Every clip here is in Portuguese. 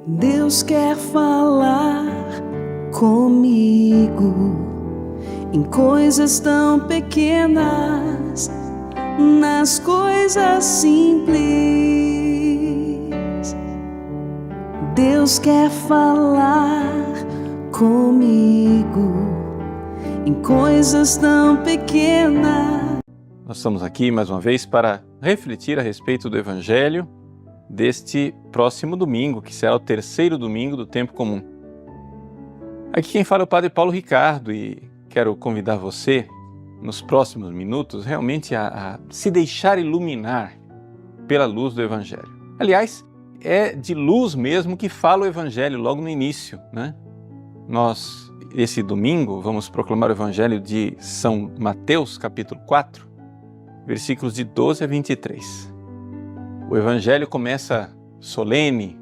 Deus quer falar comigo em coisas tão pequenas, nas coisas simples. Deus quer falar comigo em coisas tão pequenas. Nós estamos aqui mais uma vez para refletir a respeito do Evangelho deste próximo domingo, que será o terceiro domingo do tempo comum. Aqui quem fala é o Padre Paulo Ricardo e quero convidar você, nos próximos minutos, realmente a se deixar iluminar pela luz do Evangelho. Aliás, é de luz mesmo que fala o Evangelho logo no início, né? Nós, esse domingo, vamos proclamar o Evangelho de São Mateus, capítulo 4, versículos de 12 a 23. O Evangelho começa solene,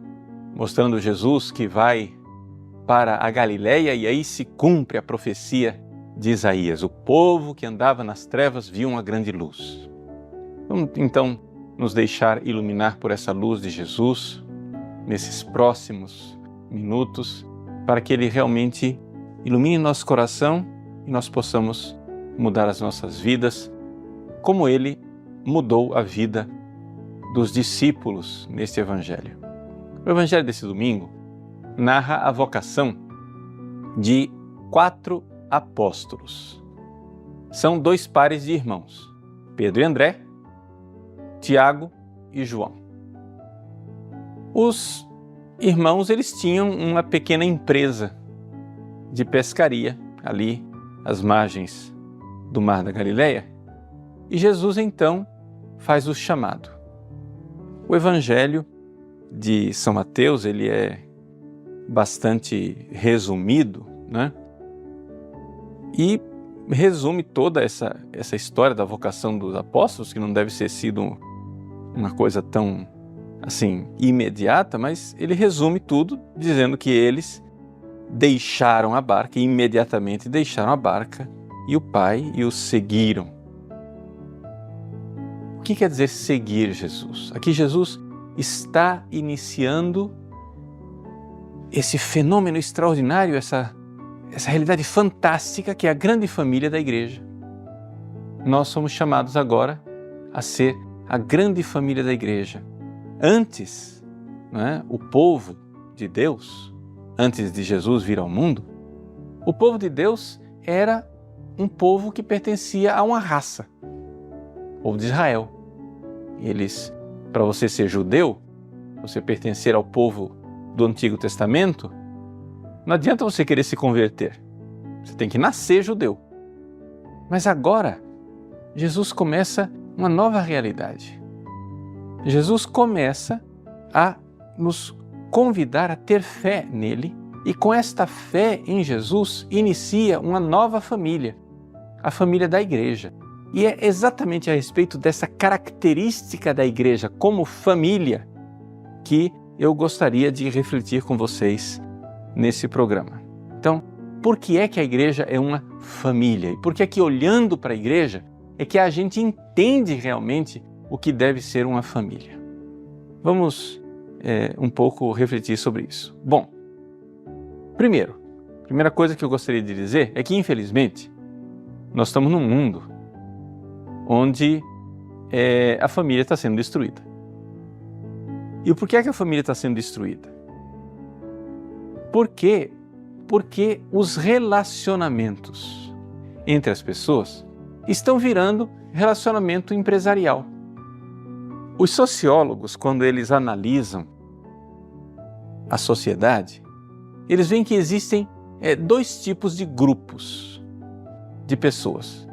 mostrando Jesus que vai para a Galileia e aí se cumpre a profecia de Isaías. O povo que andava nas trevas viu uma grande luz. Vamos então nos deixar iluminar por essa luz de Jesus nesses próximos minutos, para que Ele realmente ilumine nosso coração e nós possamos mudar as nossas vidas, como Ele mudou a vida dos discípulos neste Evangelho. O Evangelho desse domingo narra a vocação de 4 apóstolos. São 2 pares de irmãos, Pedro e André, Tiago e João. Os irmãos, eles tinham uma pequena empresa de pescaria ali às margens do Mar da Galileia, e Jesus então faz o chamado. O Evangelho de São Mateus, ele é bastante resumido, né? E resume toda essa história da vocação dos apóstolos, que não deve ter sido uma coisa tão, assim, imediata, mas ele resume tudo dizendo que eles deixaram a barca, e imediatamente deixaram a barca, e o Pai e os seguiram. O que quer dizer seguir Jesus? Aqui Jesus está iniciando esse fenômeno extraordinário, essa realidade fantástica que é a grande família da Igreja. Nós somos chamados agora a ser a grande família da Igreja. Antes, né, o povo de Deus, antes de Jesus vir ao mundo, o povo de Deus era um povo que pertencia a uma raça, o povo de Israel. Eles, para você ser judeu, você pertencer ao povo do Antigo Testamento, não adianta você querer se converter. Você tem que nascer judeu. Mas agora, Jesus começa uma nova realidade. Jesus começa a nos convidar a ter fé nele, e com esta fé em Jesus inicia uma nova família, a família da Igreja. E é exatamente a respeito dessa característica da Igreja como família que eu gostaria de refletir com vocês nesse programa. Então, por que é que a Igreja é uma família? E por que é que, olhando para a Igreja, é que a gente entende realmente o que deve ser uma família? Vamos um pouco refletir sobre isso. Bom, primeira coisa que eu gostaria de dizer é que, infelizmente, nós estamos num mundo onde a família está sendo destruída. E por que é que a família está sendo destruída? Por quê? Porque os relacionamentos entre as pessoas estão virando relacionamento empresarial. Os sociólogos, quando eles analisam a sociedade, eles veem que existem 2 tipos de grupos de pessoas.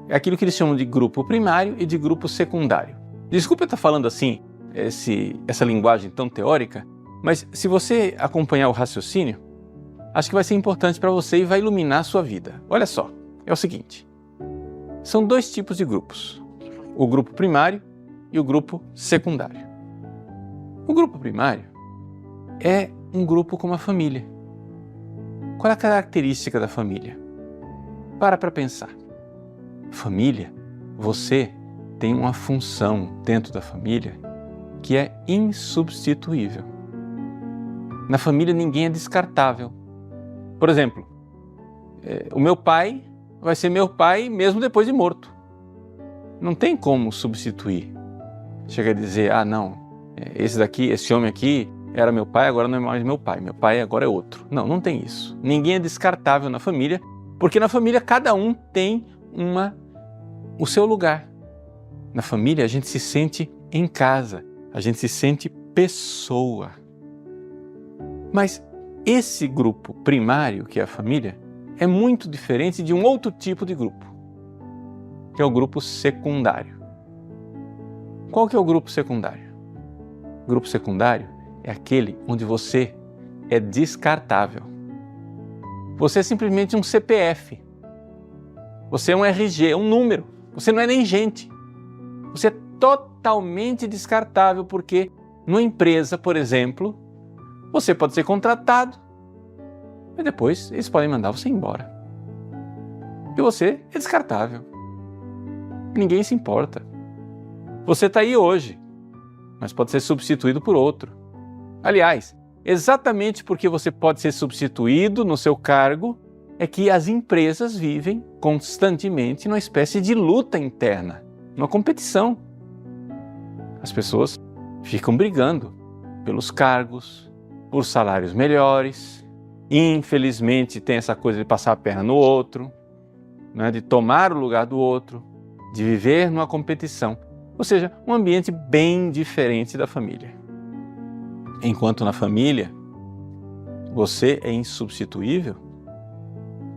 É aquilo que eles chamam de grupo primário e de grupo secundário. Desculpa eu estar falando assim, essa linguagem tão teórica, mas se você acompanhar o raciocínio, acho que vai ser importante para você e vai iluminar a sua vida. Olha só, é o seguinte, são 2 tipos de grupos, o grupo primário e o grupo secundário. O grupo primário é um grupo como a família. Qual é a característica da família? Para pensar. Família, você tem uma função dentro da família que é insubstituível. Na família ninguém é descartável. Por exemplo, o meu pai vai ser meu pai mesmo depois de morto. Não tem como substituir. Chega a dizer, não, esse homem aqui era meu pai, agora não é mais meu pai agora é outro. Não, não tem isso. Ninguém é descartável na família, porque na família cada um tem o seu lugar. Na família a gente se sente em casa, a gente se sente pessoa. Mas esse grupo primário, que é a família, é muito diferente de um outro tipo de grupo, que é o grupo secundário. Qual que é o grupo secundário? O grupo secundário é aquele onde você é descartável. Você é simplesmente um CPF. Você é um RG, um número. Você não é nem gente. Você é totalmente descartável porque numa empresa, por exemplo, você pode ser contratado, mas depois eles podem mandar você embora. E você é descartável. Ninguém se importa. Você está aí hoje, mas pode ser substituído por outro. Aliás, exatamente porque você pode ser substituído no seu cargo, é que as empresas vivem constantemente numa espécie de luta interna, numa competição. As pessoas ficam brigando pelos cargos, por salários melhores. Infelizmente tem essa coisa de passar a perna no outro, né, de tomar o lugar do outro, de viver numa competição. Ou seja, um ambiente bem diferente da família. Enquanto na família, você é insubstituível,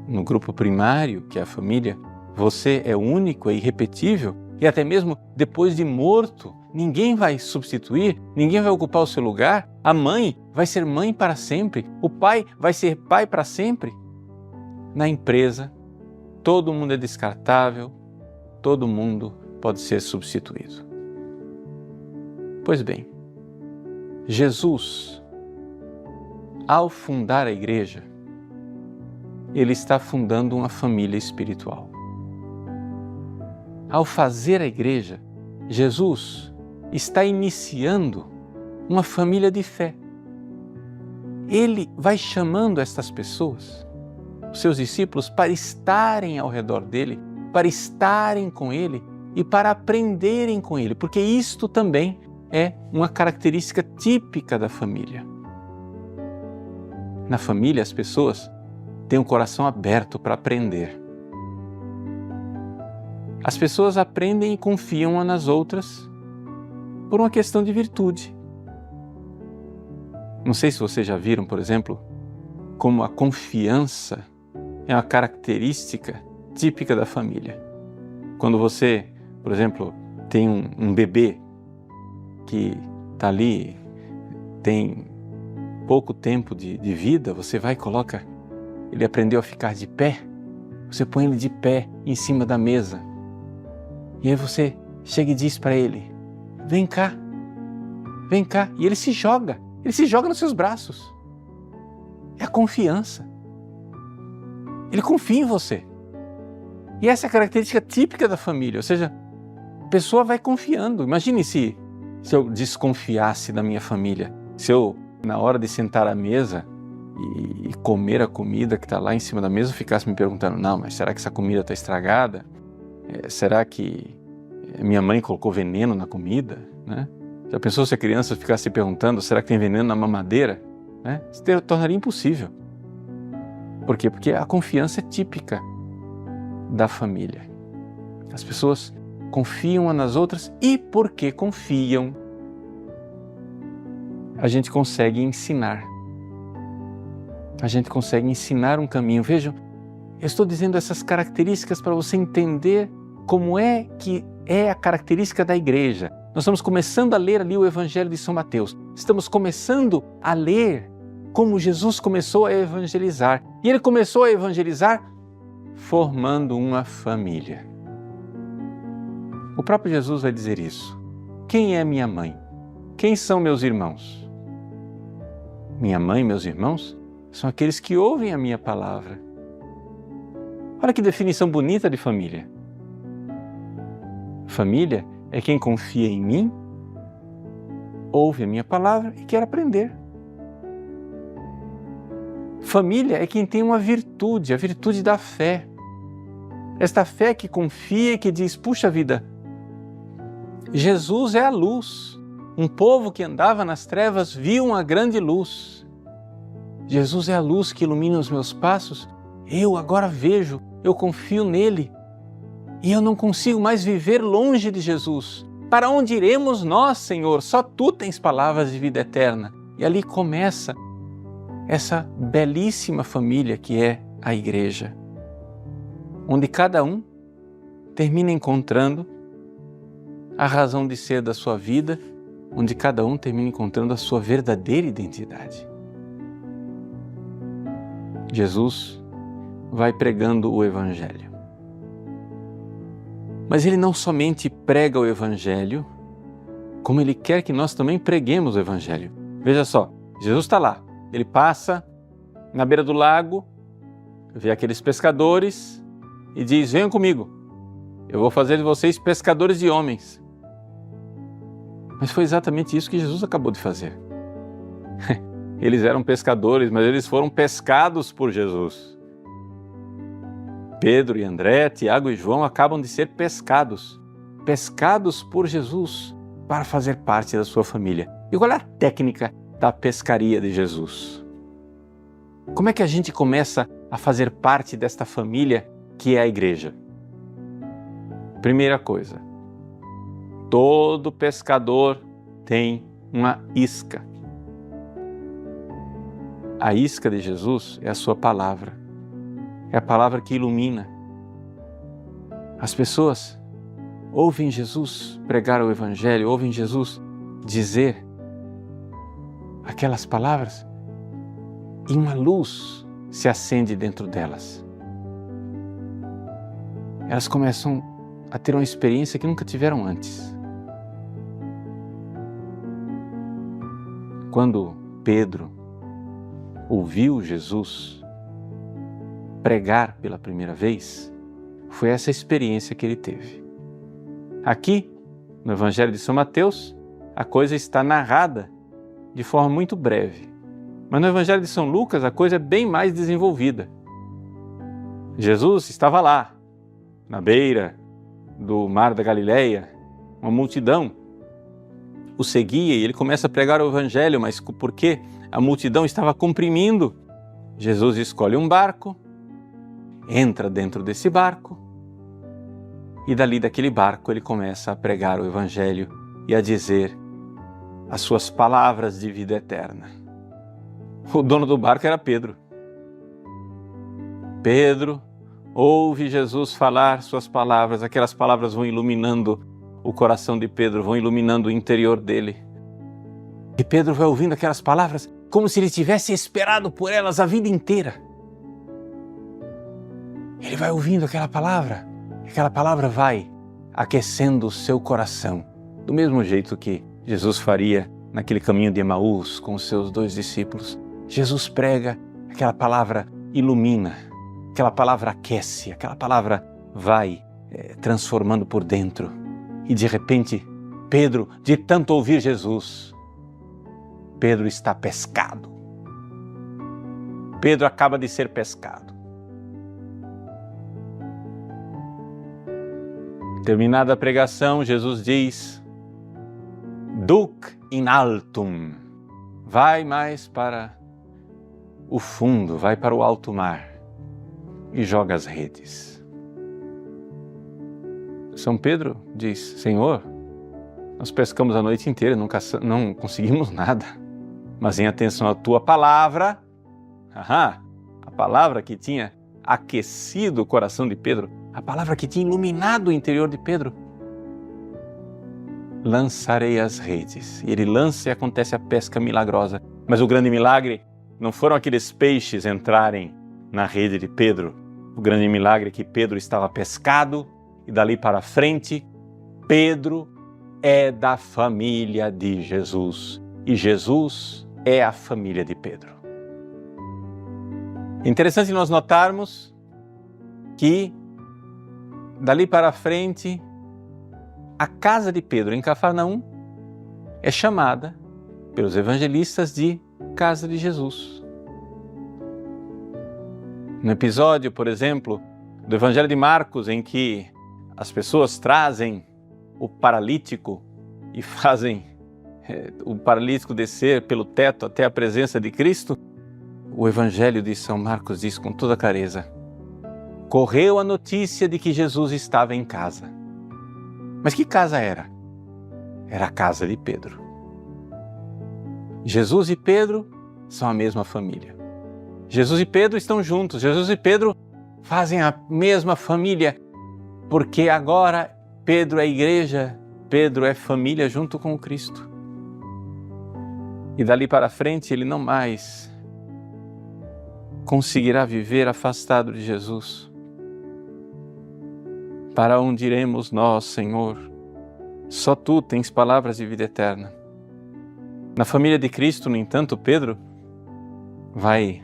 no grupo primário, que é a família, você é único, é irrepetível, e até mesmo depois de morto, ninguém vai substituir, ninguém vai ocupar o seu lugar, a mãe vai ser mãe para sempre, o pai vai ser pai para sempre. Na empresa, todo mundo é descartável, todo mundo pode ser substituído. Pois bem, Jesus, ao fundar a igreja, ele está fundando uma família espiritual. Ao fazer a igreja, Jesus está iniciando uma família de fé. Ele vai chamando estas pessoas, os seus discípulos, para estarem ao redor dele, para estarem com ele e para aprenderem com ele, porque isto também é uma característica típica da família. Na família, as pessoas têm um coração aberto para aprender. As pessoas aprendem e confiam umas nas outras por uma questão de virtude. Não sei se vocês já viram, por exemplo, como a confiança é uma característica típica da família. Quando você, por exemplo, tem um bebê que está ali, tem pouco tempo de vida, você vai e coloca, ele aprendeu a ficar de pé, você põe ele de pé em cima da mesa. E aí você chega e diz para ele, vem cá, e ele se joga nos seus braços. É a confiança. Ele confia em você. E essa é a característica típica da família, ou seja, a pessoa vai confiando. Imagine se eu desconfiasse da minha família, se eu, na hora de sentar à mesa e comer a comida que está lá em cima da mesa, eu ficasse me perguntando, não, mas será que essa comida está estragada? Será que minha mãe colocou veneno na comida? Né? Já pensou se a criança ficasse se perguntando, será que tem veneno na mamadeira? Né? Isso tornaria impossível. Por quê? Porque a confiança é típica da família. As pessoas confiam umas nas outras e porque confiam, a gente consegue ensinar. A gente consegue ensinar um caminho. Vejam, eu estou dizendo essas características para você entender como é que é a característica da igreja. Nós estamos começando a ler ali o Evangelho de São Mateus. Estamos começando a ler como Jesus começou a evangelizar. E ele começou a evangelizar formando uma família. O próprio Jesus vai dizer isso. Quem é minha mãe? Quem são meus irmãos? Minha mãe e meus irmãos são aqueles que ouvem a minha palavra. Olha que definição bonita de família. Família é quem confia em mim, ouve a minha palavra e quer aprender. Família é quem tem uma virtude, a virtude da fé. Esta fé que confia e que diz, puxa vida, Jesus é a luz. Um povo que andava nas trevas viu uma grande luz. Jesus é a luz que ilumina os meus passos. Eu agora vejo, eu confio nele. E eu não consigo mais viver longe de Jesus. Para onde iremos nós, Senhor? Só Tu tens palavras de vida eterna. E ali começa essa belíssima família que é a igreja, onde cada um termina encontrando a razão de ser da sua vida, onde cada um termina encontrando a sua verdadeira identidade. Jesus vai pregando o Evangelho. Mas Ele não somente prega o Evangelho, como Ele quer que nós também preguemos o Evangelho. Veja só, Jesus está lá, Ele passa na beira do lago, vê aqueles pescadores e diz, venham comigo, eu vou fazer de vocês pescadores de homens. Mas foi exatamente isso que Jesus acabou de fazer. Eles eram pescadores, mas eles foram pescados por Jesus. Pedro e André, Tiago e João acabam de ser pescados por Jesus para fazer parte da sua família. E qual é a técnica da pescaria de Jesus? Como é que a gente começa a fazer parte desta família que é a igreja? Primeira coisa, todo pescador tem uma isca. A isca de Jesus é a sua palavra. É a palavra que ilumina. As pessoas ouvem Jesus pregar o Evangelho, ouvem Jesus dizer aquelas palavras e uma luz se acende dentro delas. Elas começam a ter uma experiência que nunca tiveram antes. Quando Pedro ouviu Jesus pregar pela primeira vez, foi essa experiência que ele teve. Aqui, no Evangelho de São Mateus, a coisa está narrada de forma muito breve. Mas no Evangelho de São Lucas, a coisa é bem mais desenvolvida. Jesus estava lá, na beira do mar da Galileia, uma multidão o seguia e ele começa a pregar o Evangelho, mas porque a multidão estava comprimindo, Jesus escolhe um barco, entra dentro desse barco e dali daquele barco ele começa a pregar o Evangelho e a dizer as suas palavras de vida eterna. O dono do barco era Pedro. Pedro ouve Jesus falar suas palavras, aquelas palavras vão iluminando o coração de Pedro, vão iluminando o interior dele. E Pedro vai ouvindo aquelas palavras como se ele tivesse esperado por elas a vida inteira. Ele vai ouvindo aquela palavra vai aquecendo o seu coração, do mesmo jeito que Jesus faria naquele caminho de Emaús com os seus 2 discípulos. Jesus prega, aquela palavra ilumina, aquela palavra aquece, aquela palavra vai transformando por dentro. E de repente, Pedro, de tanto ouvir Jesus, Pedro está pescado. Pedro acaba de ser pescado. Terminada a pregação, Jesus diz, Duc in altum, vai mais para o fundo, vai para o alto mar e joga as redes. São Pedro diz, Senhor, nós pescamos a noite inteira, não conseguimos nada, mas em atenção à Tua palavra, a palavra que tinha aquecido o coração de Pedro, a palavra que tinha iluminado o interior de Pedro, lançarei as redes. E ele lança e acontece a pesca milagrosa. Mas o grande milagre não foram aqueles peixes entrarem na rede de Pedro. O grande milagre é que Pedro estava pescado e dali para frente, Pedro é da família de Jesus. E Jesus é a família de Pedro. Interessante nós notarmos que dali para frente, a casa de Pedro em Cafarnaum é chamada pelos evangelistas de casa de Jesus. No episódio, por exemplo, do Evangelho de Marcos, em que as pessoas trazem o paralítico e fazem o paralítico descer pelo teto até a presença de Cristo, o Evangelho de São Marcos diz com toda clareza: correu a notícia de que Jesus estava em casa. Mas que casa era? Era a casa de Pedro. Jesus e Pedro são a mesma família. Jesus e Pedro estão juntos. Jesus e Pedro fazem a mesma família, porque agora Pedro é igreja, Pedro é família junto com o Cristo. E dali para frente ele não mais conseguirá viver afastado de Jesus. Para onde iremos nós, Senhor? Só Tu tens palavras de vida eterna. Na família de Cristo, no entanto, Pedro vai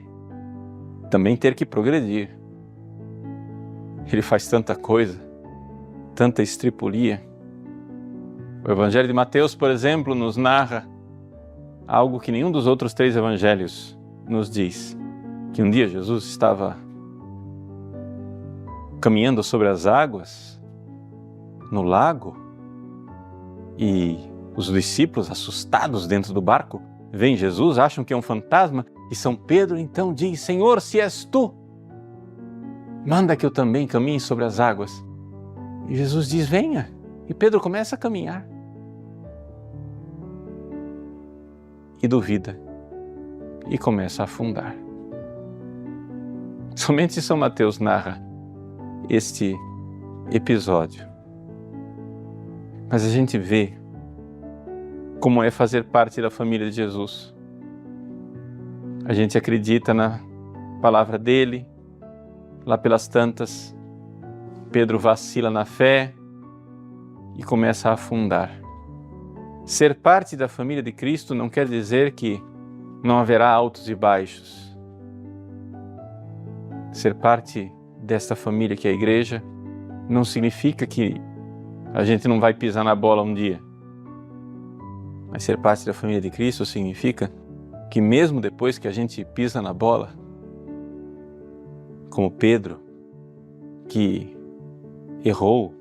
também ter que progredir. Ele faz tanta coisa, tanta estripulia. O Evangelho de Mateus, por exemplo, nos narra algo que nenhum dos outros 3 evangelhos nos diz. Que um dia Jesus estava caminhando sobre as águas, no lago, e os discípulos, assustados dentro do barco, veem Jesus, acham que é um fantasma, e São Pedro então diz: Senhor, se és Tu, manda que eu também caminhe sobre as águas. E Jesus diz: venha. E Pedro começa a caminhar. E duvida. E começa a afundar. Somente São Mateus narra este episódio. Mas a gente vê como é fazer parte da família de Jesus. A gente acredita na palavra dele. Lá pelas tantas, Pedro vacila na fé e começa a afundar. Ser parte da família de Cristo não quer dizer que não haverá altos e baixos. Ser parte desta família que é a igreja não significa que a gente não vai pisar na bola um dia. Mas ser parte da família de Cristo significa que mesmo depois que a gente pisa na bola, como Pedro, que errou,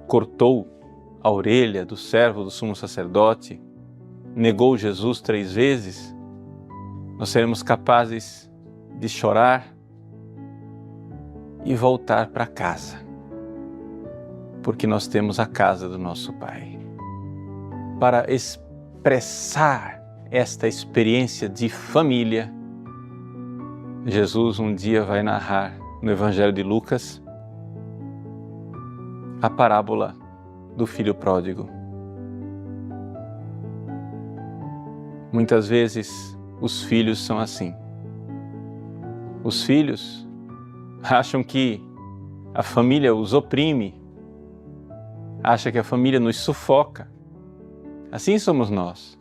cortou a orelha do servo do sumo sacerdote, negou Jesus 3 vezes, nós seremos capazes de chorar e voltar para casa, porque nós temos a casa do nosso Pai. Para expressar esta experiência de família, Jesus um dia vai narrar no Evangelho de Lucas a parábola do filho pródigo. Muitas vezes os filhos são assim. Os filhos acham que a família os oprime, acham que a família nos sufoca. Assim somos nós.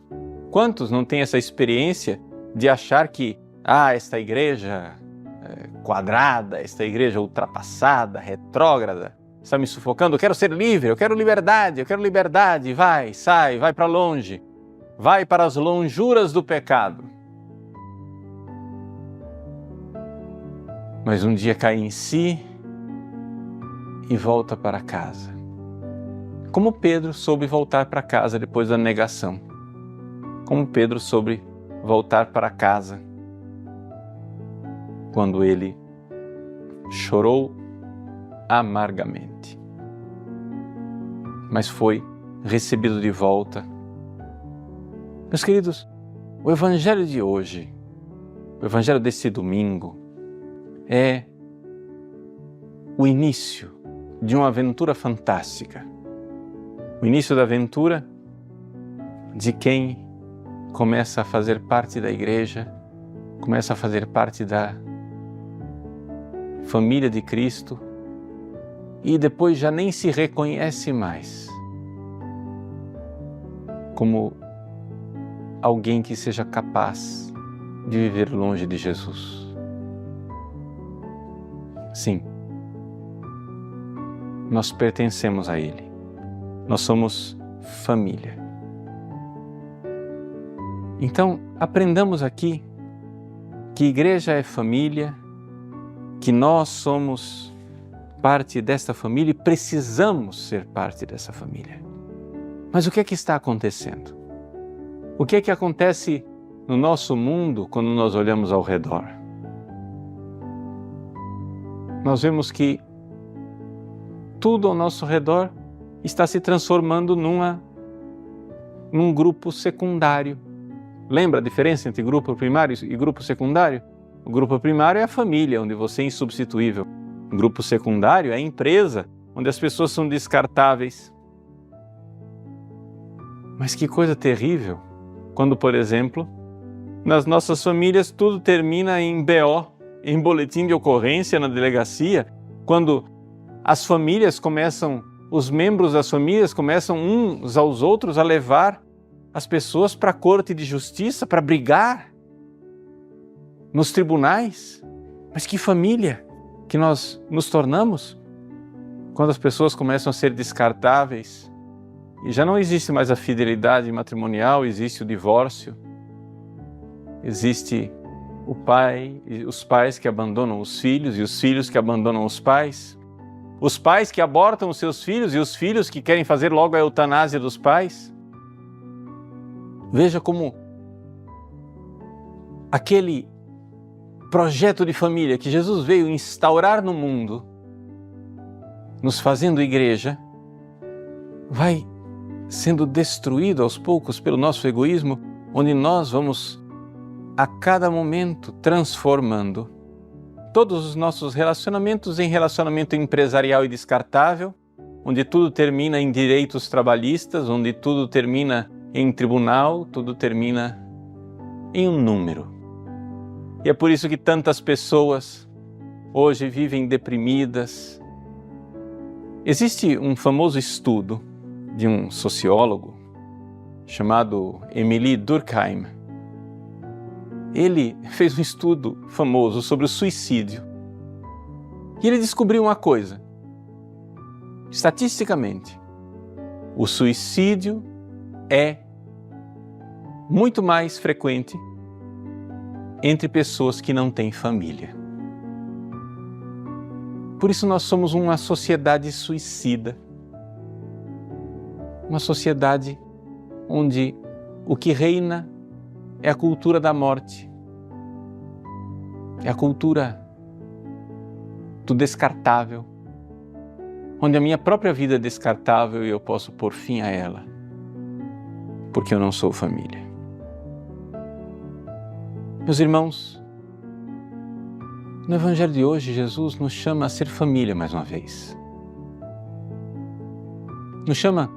Quantos não têm essa experiência de achar que esta igreja quadrada, esta igreja ultrapassada, retrógrada, está me sufocando, eu quero ser livre, eu quero liberdade, vai, sai, vai para longe, vai para as lonjuras do pecado. Mas um dia cai em si e volta para casa. Como Pedro soube voltar para casa depois da negação. Como Pedro soube voltar para casa quando ele chorou amargamente. Mas foi recebido de volta. Meus queridos, o Evangelho de hoje, o Evangelho desse domingo, é o início de uma aventura fantástica. O início da aventura de quem começa a fazer parte da igreja, começa a fazer parte da família de Cristo e depois já nem se reconhece mais como alguém que seja capaz de viver longe de Jesus. Sim, nós pertencemos a Ele. Nós somos família. Então, aprendamos aqui que igreja é família que nós somos parte desta família e precisamos ser parte dessa família. Mas o que é que está acontecendo? O que é que acontece no nosso mundo quando nós olhamos ao redor? Nós vemos que tudo ao nosso redor está se transformando num grupo secundário. Lembra a diferença entre grupo primário e grupo secundário? O grupo primário é a família, onde você é insubstituível. O grupo secundário é a empresa, onde as pessoas são descartáveis. Mas que coisa terrível quando, por exemplo, nas nossas famílias tudo termina em BO, em boletim de ocorrência na delegacia, quando as famílias começam, os membros das famílias começam uns aos outros a levar as pessoas para a corte de justiça, para brigar nos tribunais. Mas que família que nós nos tornamos quando as pessoas começam a ser descartáveis e já não existe mais a fidelidade matrimonial, existe o divórcio, existe o pai e os pais que abandonam os filhos e os filhos que abandonam os pais que abortam os seus filhos e os filhos que querem fazer logo a eutanásia dos pais. Veja como aquele projeto de família que Jesus veio instaurar no mundo, nos fazendo igreja, vai sendo destruído aos poucos pelo nosso egoísmo, onde nós vamos a cada momento transformando todos os nossos relacionamentos em relacionamento empresarial e descartável, onde tudo termina em direitos trabalhistas, onde tudo termina em tribunal, tudo termina em um número. E é por isso que tantas pessoas hoje vivem deprimidas. Existe um famoso estudo de um sociólogo chamado Émile Durkheim. Ele fez um estudo famoso sobre o suicídio. E ele descobriu uma coisa. Estatisticamente, o suicídio é muito mais frequente entre pessoas que não têm família. Por isso nós somos uma sociedade suicida. Uma sociedade onde o que reina é a cultura da morte. É a cultura do descartável. Onde a minha própria vida é descartável e eu posso pôr fim a ela. Porque eu não sou família. Meus irmãos, no Evangelho de hoje, Jesus nos chama a ser família mais uma vez. Nos chama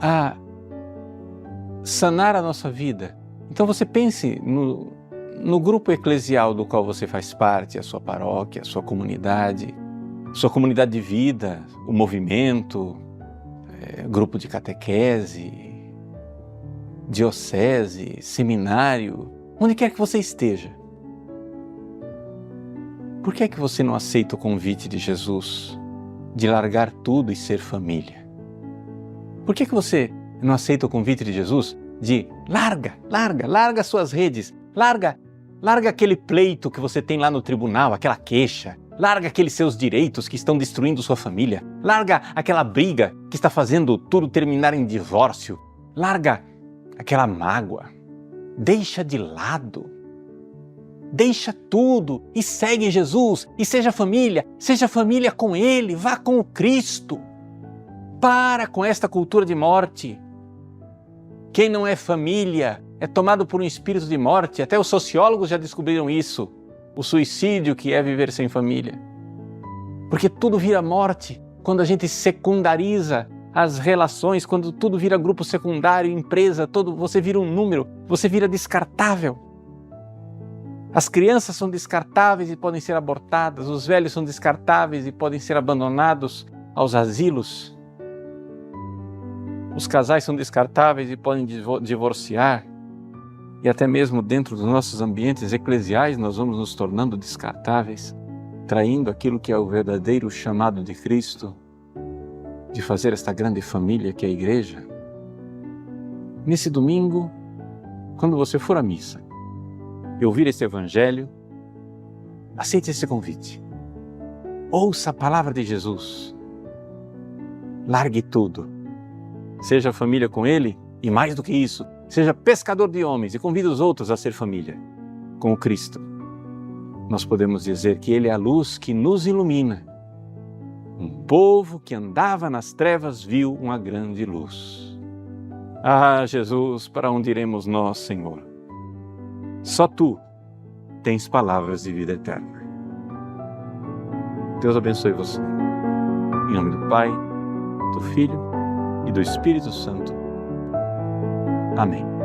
a sanar a nossa vida. Então você pense no grupo eclesial do qual você faz parte, a sua paróquia, a sua comunidade de vida, o movimento, grupo de catequese, diocese, seminário, onde quer que você esteja. Por que é que você não aceita o convite de Jesus de largar tudo e ser família? Por que é que você não aceita o convite de Jesus de larga suas redes, larga aquele pleito que você tem lá no tribunal, aquela queixa, larga aqueles seus direitos que estão destruindo sua família, larga aquela briga que está fazendo tudo terminar em divórcio, larga aquela mágoa, deixa de lado, deixa tudo e segue Jesus e seja família com Ele, vá com o Cristo. Para com esta cultura de morte. Quem não é família é tomado por um espírito de morte. Até os sociólogos já descobriram isso. O suicídio que é viver sem família. Porque tudo vira morte quando a gente secundariza as relações, quando tudo vira grupo secundário, empresa, você vira um número, você vira descartável. As crianças são descartáveis e podem ser abortadas, os velhos são descartáveis e podem ser abandonados aos asilos. Os casais são descartáveis e podem divorciar. E até mesmo dentro dos nossos ambientes eclesiais nós vamos nos tornando descartáveis, traindo aquilo que é o verdadeiro chamado de Cristo, de fazer esta grande família que é a igreja. Nesse domingo, quando você for à missa e ouvir esse Evangelho, aceite esse convite. ouça a palavra de Jesus. Largue tudo. Seja família com Ele e, mais do que isso, seja pescador de homens e convide os outros a ser família com o Cristo. Nós podemos dizer que Ele é a luz que nos ilumina. Um povo que andava nas trevas viu uma grande luz. Ah, Jesus, para onde iremos nós, Senhor? Só Tu tens palavras de vida eterna. Deus abençoe você. Em nome do Pai, do Filho e do Espírito Santo. Amém.